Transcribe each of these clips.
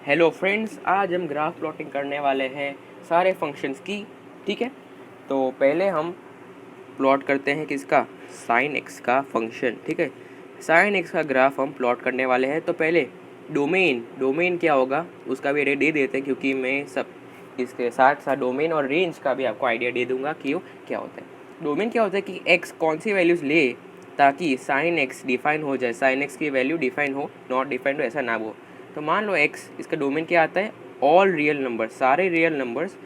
Hello friends, आज हम graph plotting करने वाले हैं सारे फंक्शंस की। ठीक है, तो पहले हम प्लॉट करते हैं किसका, साइन एक्स का फंक्शन। ठीक है, साइन एक्स का ग्राफ हम प्लॉट करने वाले हैं। तो पहले डोमेन क्या होगा उसका भी आइडिया दे देते हैं, क्योंकि मैं सब इसके साथ साथ डोमेन और रेंज का भी आपको आइडिया दे दूंगा कि वो क्या होता है। डोमेन क्या होता है कि एक्स कौन सी वैल्यूज़ ले ताकि साइन एक्स डिफाइन हो जाए, साइन एक्स की वैल्यू डिफाइन हो, नॉट डिफाइंड हो ऐसा ना हो। तो मान लो एक्स, इसका डोमेन क्या आता है, ऑल रियल नंबर, सारे रियल नंबर्स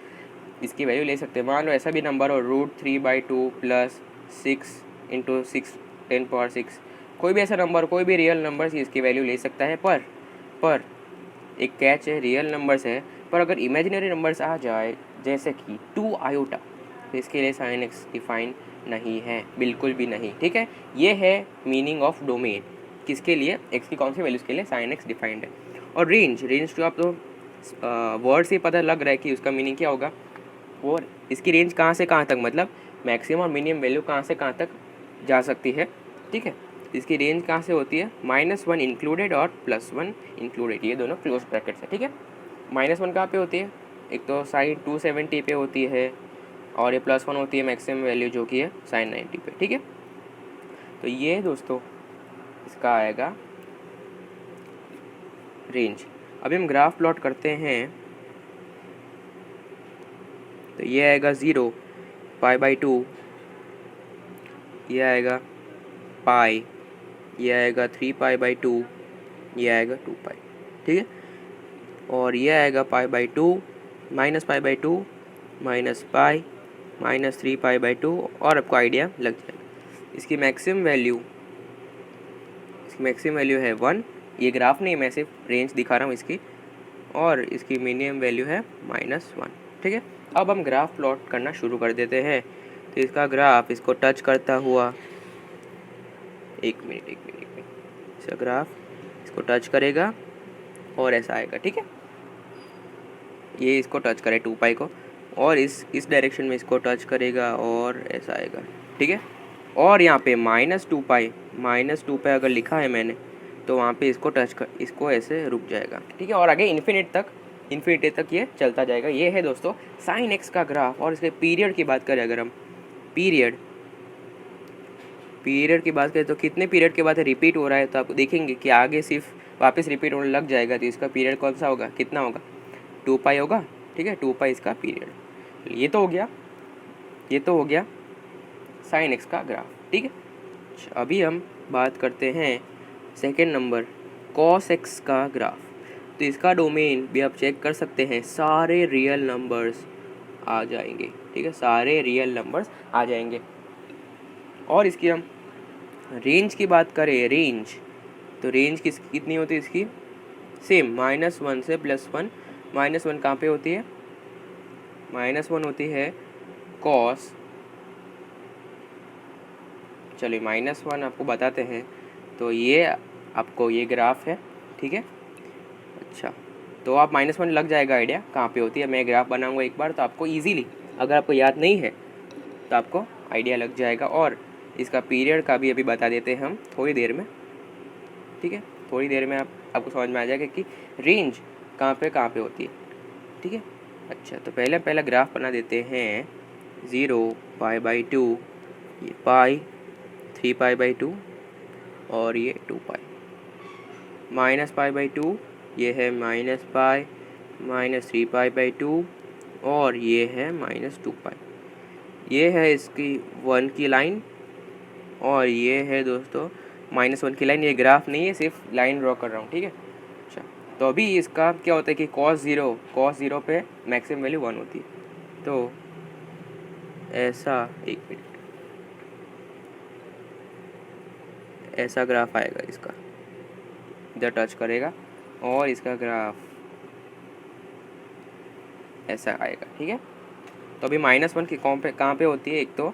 इसकी वैल्यू ले सकते हैं। मान लो ऐसा भी नंबर हो √3/2 प्लस 6 × 6 10⁻⁶, कोई भी ऐसा नंबर, कोई भी रियल नंबर इसकी वैल्यू ले सकता है। पर एक कैच है, रियल नंबर्स है, पर अगर इमेजिनरी नंबर्स आ जाए जैसे कि 2 आयोटा, तो इसके लिए साइन एक्स डिफाइन नहीं है, बिल्कुल भी नहीं। ठीक है, ये है मीनिंग ऑफ डोमेन, किसके लिए, एक्स की कौन सी वैल्यूज़ के लिए साइन एक्स डिफाइंड है। और रेंज तो आप तो वर्ड से पता लग रहा है कि उसका मीनिंग क्या होगा। और इसकी रेंज कहाँ से कहाँ तक, मतलब मैक्सिमम और मिनिमम वैल्यू कहाँ से कहाँ तक जा सकती है। ठीक है, इसकी रेंज कहाँ से होती है, -1 इंक्लूडेड और +1 इंक्लूडेड, ये दोनों क्लोज ब्रैकेट्स है। ठीक है, -1 कहाँ पे होती है, एक तो साइन 270 पे होती है, और ये +1 होती है मैक्सिमम वैल्यू जो कि है साइन 90 पे। ठीक है, तो ये दोस्तों इसका आएगा रेंज। अभी हम ग्राफ प्लॉट करते हैं, तो ये आएगा 0 π/2, ये आएगा पाई, ये आएगा 3π/2, ये आएगा 2π। ठीक है, और ये आएगा π/2, -π/2, -π, -3π/2, और आपको आइडिया लग जाएगा। इसकी मैक्सिमम वैल्यू है 1। ये ग्राफ नहीं, मैं सिर्फ रेंज दिखा रहा हूँ इसकी, और इसकी मिनिमम वैल्यू है -1। ठीक है, अब हम ग्राफ प्लॉट करना शुरू कर देते हैं। तो इसका ग्राफ इसको टच करता हुआ, एक मिनट, इसका ग्राफ इसको टच करेगा और ऐसा आएगा। ठीक है, ये इसको टच करे 2π को, और इस डायरेक्शन में इसको टच करेगा और ऐसा आएगा। ठीक है, और यहाँ पे -2π अगर लिखा है मैंने, तो वहाँ पे इसको टच कर, इसको ऐसे रुक जाएगा। ठीक है, और आगे इन्फिनिटी तक ये चलता जाएगा। ये है दोस्तों साइन एक्स का ग्राफ। और इसके पीरियड की बात करें, अगर हम पीरियड की बात करें, तो कितने पीरियड के बाद रिपीट हो रहा है, तो आप देखेंगे कि आगे सिर्फ वापस रिपीट होने लग जाएगा। तो इसका पीरियड कौन सा होगा, कितना होगा, 2π होगा। ठीक है, 2π इसका पीरियड। ये तो हो गया साइन एक्स का ग्राफ। ठीक है, अभी हम बात करते हैं सेकेंड नंबर, कॉस एक्स का ग्राफ। तो इसका डोमेन भी आप चेक कर सकते हैं, सारे रियल नंबर्स आ जाएंगे। ठीक है, सारे रियल नंबर्स आ जाएंगे। और इसकी हम रेंज की बात करें, तो रेंज कितनी होती है इसकी, सेम -1 से +1। -1 कहाँ पे होती है, -1 होती है कॉस, चलिए -1 आपको बताते हैं। तो ये आपको ये ग्राफ है। ठीक है, अच्छा, तो आप -1 लग जाएगा आइडिया कहाँ पे होती है। मैं ग्राफ बनाऊंगा एक बार, तो आपको इजीली, अगर आपको याद नहीं है तो आपको आइडिया लग जाएगा। और इसका पीरियड का भी अभी बता देते हैं हम थोड़ी देर में। ठीक है, थोड़ी देर में आपको समझ में आ जाएगा कि रेंज कहाँ पे होती है। ठीक है, अच्छा, तो पहला ग्राफ बना देते हैं। 0 π/2, ये पाई 3π/2, और ये 2π, -π/2, ये है -π, -3π/2, और ये है -2π। ये है इसकी 1 की लाइन, और ये है दोस्तों -1 की लाइन। ये ग्राफ नहीं है, सिर्फ लाइन ड्रॉ कर रहा हूँ। ठीक है, अच्छा, तो अभी इसका क्या होता है कि cos 0 पे मैक्सिमम वैल्यू 1 होती है। तो ऐसा, एक मिनट, ऐसा ग्राफ आएगा इसका, इधर टच करेगा और इसका ग्राफ ऐसा आएगा। ठीक है, तो अभी -1 की कहाँ पे होती है, एक तो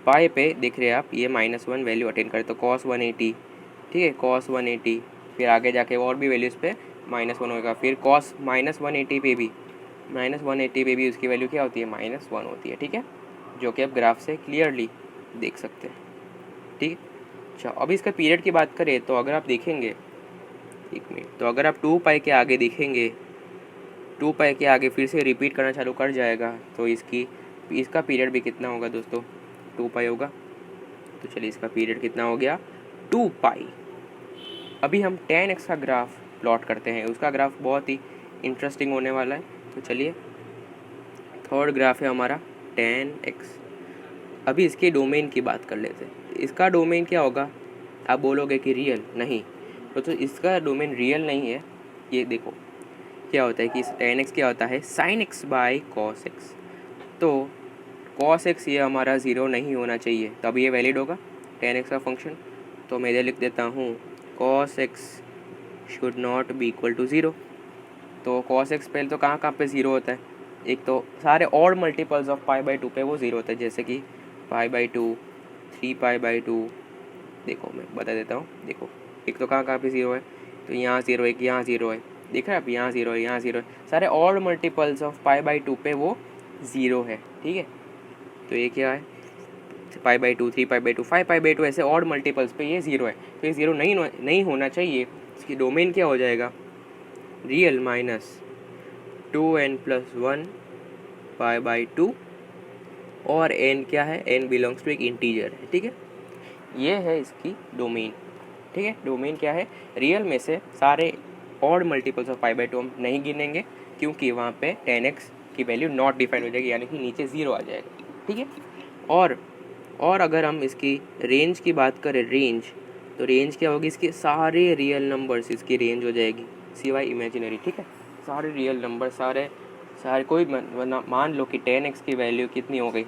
पाई पे दिख रहे हैं आप, ये -1 वैल्यू अटेंड करें तो cos 180। ठीक है, cos 180, फिर आगे जाके और भी वैल्यूज़ पे -1 होगा, फिर cos -180 पे भी उसकी वैल्यू क्या होती है, -1 होती है। ठीक है, जो कि आप ग्राफ से क्लियरली देख सकते हैं। ठीक है, अच्छा, अभी इसका पीरियड की बात करें, तो अगर आप देखेंगे, एक मिनट, तो अगर आप 2π के आगे देखेंगे 2 पाई के आगे फिर से रिपीट करना चालू कर जाएगा, तो इसका पीरियड भी कितना होगा दोस्तों, 2 पाई होगा। तो चलिए इसका पीरियड कितना हो गया, 2 पाई। अभी हम tan x का ग्राफ प्लॉट करते हैं, उसका ग्राफ बहुत ही इंटरेस्टिंग होने वाला है। तो चलिए थर्ड ग्राफ है हमारा tan x। अभी इसके डोमेन की बात कर लेते हैं। इसका डोमेन क्या होगा, आप बोलोगे कि रियल, नहीं तो इसका डोमेन रियल नहीं है। ये देखो क्या होता है कि tan x क्या होता है, sin x by cos x। तो cos x ये हमारा 0 नहीं होना चाहिए, तब ये वैलिड होगा tan x का फंक्शन। तो मैं इधर लिख देता हूँ cos x should not be equal to 0। तो cos x पहले तो कहाँ पे 0 होता है, एक तो सारे odd multiples of pi by 2 पे वो 0 होता है, जैसे कि पाई बाई 2, 3 पाई बाई 2। देखो मैं बता देता हूँ, देखो एक तो कहाँ पे 0 है, तो यहाँ 0, एक यहाँ 0 है, देख रहे हैं आप, यहाँ 0 है, यहाँ 0 है, सारे odd multiples of pi by 2 पे वो 0 है। ठीक है, तो ये क्या है, pi by 2, 3 pi by 2, 5 pi by 2, ऐसे ऑड मल्टीपल्स पे ये 0 है। तो ये 0 नहीं होना चाहिए। इसकी डोमेन क्या हो जाएगा, real minus 2n+1 pi by 2, और n क्या है, n बिलोंग्स टू एक इंटीजर है। ठीक है, ये है इसकी डोमेन। ठीक है, डोमेन क्या है, रियल में से सारे odd multiples of pi by 2 हम नहीं गिनेंगे, क्योंकि वहाँ पे tan x की वैल्यू नॉट डिफाइंड हो जाएगी, यानी कि नीचे 0 आ जाएगा। ठीक है, और अगर हम इसकी रेंज की बात करें, रेंज, तो रेंज क्या होगी, इसके सारे रियल नंबर्स इसकी रेंज हो जाएगी, सिवाय इमेजिनरी। ठीक है, सारे रियल नंबर, सारे कोई मान लो कि tan x की वैल्यू कितनी हो गई,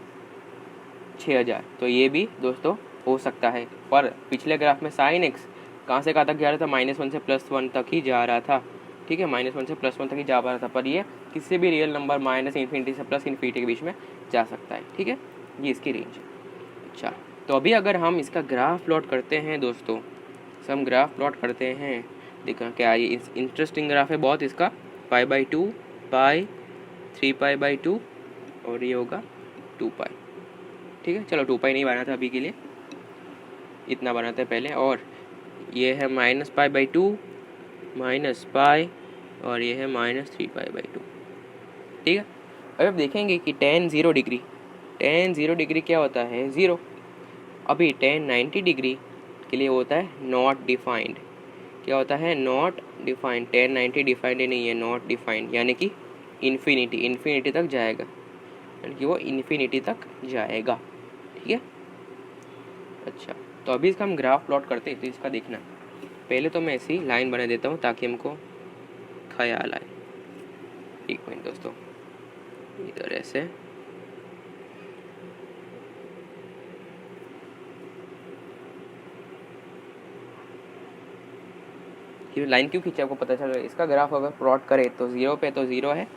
6000, तो ये भी दोस्तों हो सकता है। पर पिछले ग्राफ में sin x कहाँ से कहाँ तक जा रहा था, -1 से +1 तक ही जा रहा था। ठीक है, -1 से +1 तक ही जा पा रहा था, पर ये किसी भी रियल नंबर -∞ से +∞ के बीच में जा सकता है। ठीक है, ये इसकी रेंज है। अच्छा, तो अभी अगर हम इसका ग्राफ प्लॉट करते हैं दोस्तों, हम ग्राफ प्लॉट करते हैं, देखा क्या ये इंटरेस्टिंग ग्राफ है बहुत इसका, pi by 2, pi, 3 pi by 2, और ये होगा 2 पाई। ठीक है, चलो 2 पाई नहीं बनाता अभी के लिए, इतना बनाते हैं पहले। और ये है -पाई बाई 2, -पाई, और ये है -3 पाई बाई 2। ठीक है, अब देखेंगे कि tan 0 डिग्री क्या होता है, 0। अभी tan 90 डिग्री के लिए होता है नॉट डिफाइंड। क्या होता है, नॉट डिफाइंड। tan 90 डिफाइंड नहीं है, नॉट डिफाइंड, यानी कि इन्फिनिटी तक जाएगा, यानी कि वो इन्फिनिटी तक जाएगा। ठीक है, अच्छा, तो अभी इसका हम ग्राफ प्लॉट करते हैं, तो इसका देखना, पहले तो मैं ऐसी लाइन बना देता हूँ ताकि हमको ख्याल आए। एक मिनट दोस्तों, इधर ऐसे, ये लाइन क्यों खींचे आपको पता चल रहा है। इसका ग्राफ अगर प्लॉट करे तो 0 पे तो 0 है।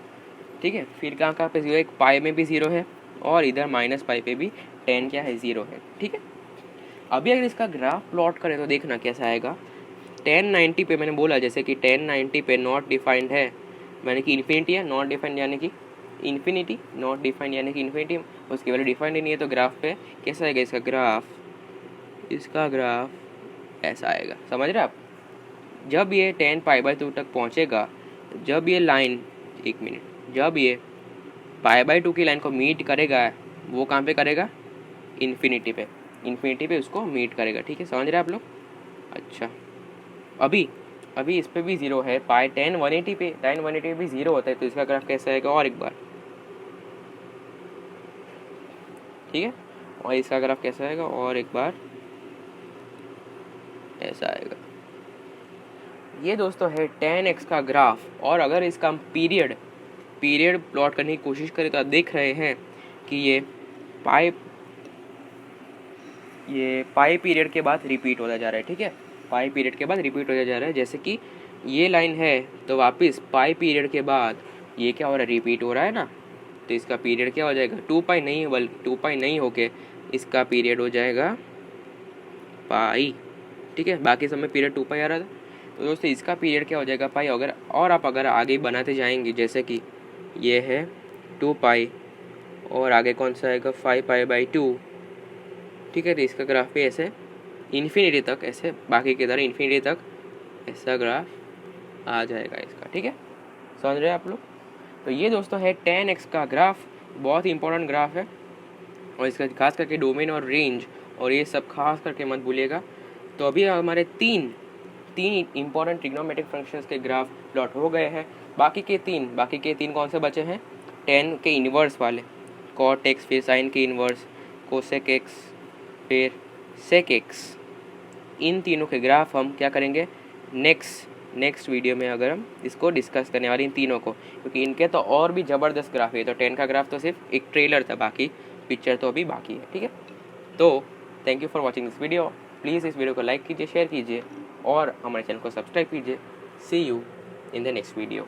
ठीक है, फिर कहाँ पे 0, एक पाई में भी 0 है, और इधर -पाई पे भी tan क्या है, 0 है। ठीक है, अभी अगर इसका ग्राफ प्लॉट करें तो देखना कैसा आएगा। tan 90 पे मैंने बोला, जैसे कि tan 90 पे नॉट डिफाइंड है, यानी कि इन्फिनिटी है, नॉट डिफाइंड यानी कि इन्फिनिटी, नॉट डिफाइंड यानी कि इन्फिनिटी, उसकी वैल्यू डिफाइंड ही नहीं है। तो ग्राफ पे कैसा आएगा इसका ग्राफ ऐसा आएगा, समझ रहे आप। जब ये tan पाई बाई 2 तक पहुँचेगा, जब ये लाइन, एक मिनट, जब ये पाई बाई 2 की लाइन को मीट करेगा, वो कहाँ पे करेगा, इन्फिनिटी पे उसको मीट करेगा। ठीक है, समझ रहे आप लोग। अच्छा, अभी इस पे भी 0 है, पाई tan 180 पे भी 0 होता है, तो इसका ग्राफ कैसा आएगा, और एक बार, ठीक है, और इसका ग्राफ कैसा आएगा, और एक बार ऐसा आएगा। ये दोस्तों है tan x का ग्राफ। और अगर इसका हम पीरियड प्लॉट करने की कोशिश करें तो आप देख रहे हैं कि ये पाई पीरियड के बाद रिपीट होता जा रहा है। ठीक है, पाई पीरियड के बाद रिपीट होता जा रहा है, जैसे कि ये लाइन है, तो वापस पाई पीरियड के बाद ये क्या हो रहा है, रिपीट हो रहा है ना, तो इसका पीरियड क्या हो जाएगा, 2 पाई नहीं, बल्कि 2 पाई नहीं होके इसका पीरियड हो जाएगा पाई। ठीक है, बाकी समय पीरियड 2 पाई आ रहा था, तो दोस्तों इसका पीरियड क्या हो जाएगा, पाई। और आप अगर आगे बनाते जाएंगे, जैसे कि ये है 2 पाई, और आगे कौन सा आएगा, 5 पाई बाई 2। ठीक है, तो इसका ग्राफ भी ऐसे इन्फिनिटी तक, ऐसे बाकी की तरह इन्फिनिटी तक ऐसा ग्राफ आ जाएगा इसका। ठीक है, समझ रहे हैं आप लोग। तो ये दोस्तों है 10x का ग्राफ, बहुत ही इंपॉर्टेंट ग्राफ है और इसका खास करके डोमेन और रेंज और ये सब खास करके मत भूलिएगा। तो अभी हमारे तीन इंपॉर्टेंट ट्रिग्नोमेट्रिक फंक्शंस के ग्राफ प्लॉट हो गए हैं। बाकी के तीन कौन से बचे हैं? 10 के इन्वर्स वाले, कॉट एक्स, फिर साइन के इन्वर्स, कोसेक एक्स, फिर सेक एक्स। इन तीनों के ग्राफ हम क्या करेंगे नेक्स्ट वीडियो में, अगर हम इसको डिस्कस करने वाले इन तीनों को, क्योंकि इनके तो और भी ज़बरदस्त ग्राफ है। तो 10 का ग्राफ तो सिर्फ एक ट्रेलर था, बाकी पिक्चर तो अभी बाकी है। ठीक है, तो thank you for watching this video. Please इस वीडियो को लाइक कीजिए, शेयर कीजिए और हमारे चैनल को सब्सक्राइब कीजिए। See you in the next video.